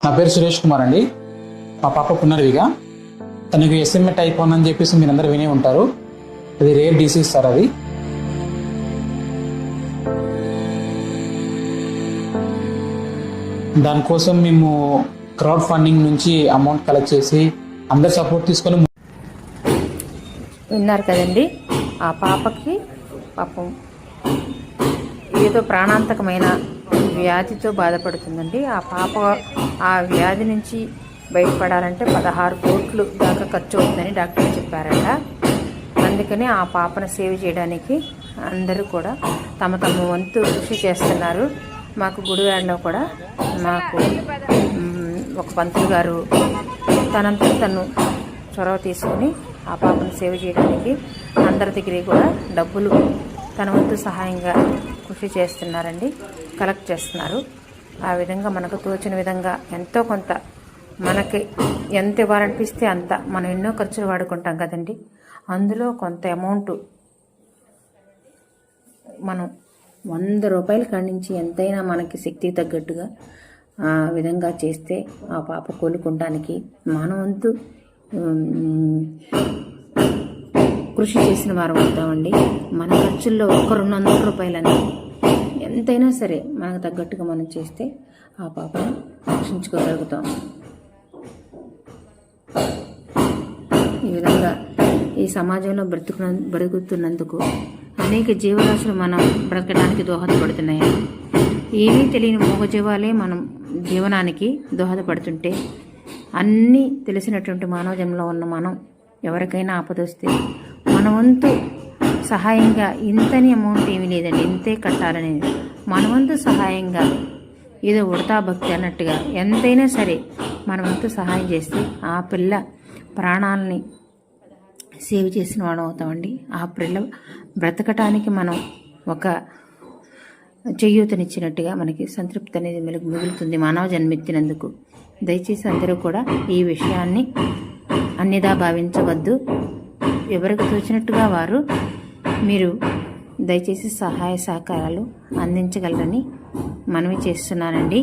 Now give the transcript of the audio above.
నా పేరు సురేష్ కుమార్ అండి. మా పాప పునర్విగా. తనకు ఎస్ఎంఏ టైప్ 1 అని చెప్పేసి మీరందరూ వినే ఉంటారు. అది రేర్ డిసీజ్ సార్. అది దానికోసం మేము క్రౌడ్ ఫండింగ్ నుంచి అమౌంట్ కలెక్ట్ చేసి అందరు సపోర్ట్ తీసుకొని విన్నారు కదండి. ఆ పాపకి పాపం ఏదో ప్రాణాంతకమైన వ్యాధితో బాధపడుతుందండి. ఆ పాప ఆ వ్యాధి నుంచి బయటపడాలంటే 16 కోట్లు దాకా ఖర్చు అవుతుందని డాక్టర్ చెప్పారట. అందుకని ఆ పాపను సేవ్ చేయడానికి అందరూ కూడా తమ వంతు కృషి చేస్తున్నారు. మాకు గుడివాడలో కూడా మాకు ఒక పంతులు గారు తనంతా తను చొరవ తీసుకుని ఆ పాపను సేవ్ చేయడానికి అందరి దగ్గర కూడా డబ్బులు తన వంతు సహాయంగా కృషి చేస్తున్నారండి, కలెక్ట్ చేస్తున్నారు. ఆ విధంగా మనకు తోచిన విధంగా ఎంతో కొంత మనకి ఎంత ఇవ్వాలనిపిస్తే అంత. మనం ఎన్నో ఖర్చులు వాడుకుంటాం కదండి, అందులో కొంత అమౌంట్ మనం 100 రూపాయల కాడి నుంచి ఎంతైనా మనకి శక్తికి తగ్గట్టుగా ఆ విధంగా చేస్తే ఆ పాప కోలుకోవడానికి మన వంతు కృషి చేసిన వారం అవుతామండి. మన ఖర్చుల్లో 200 రూపాయలని ఎంతైనా సరే మనకు తగ్గట్టుగా మనం చేస్తే ఆ పాపను రక్షించుకోగలుగుతాం. ఈ విధంగా ఈ సమాజంలో బ్రతుకుతున్నందుకు అనేక జీవరాశులు మనం బ్రతకడానికి దోహదపడుతున్నాయి. ఏమీ తెలియని మూగజీవాలే మనం జీవనానికి దోహదపడుతుంటే అన్నీ తెలిసినటువంటి మానవ జన్మలో ఉన్న మనం ఎవరికైనా ఆపదొస్తే మన వంతు సహాయంగా ఇంతని అమౌంట్ ఏమీ లేదండి, ఇంతే కట్టాలనేది మన వంతు సహాయంగా ఏదో ఉడతా భక్తి అన్నట్టుగా ఎంతైనా సరే మన వంతు సహాయం చేస్తే ఆ పిల్ల ప్రాణాలని సేవ్ చేసిన వాడు అవుతామండి. ఆ పిల్ల బ్రతకటానికి మనం ఒక చేయూతనిచ్చినట్టుగా మనకి సంతృప్తి అనేది మిగులుతుంది మానవ జన్మెత్తినందుకు. దయచేసి అందరూ కూడా ఈ విషయాన్ని అన్యదా భావించవద్దు. ఎవరికి తోచినట్టుగా వారు మీరు దయచేసి సహాయ సహకారాలు అందించగలరని మనవి చేస్తున్నానండి.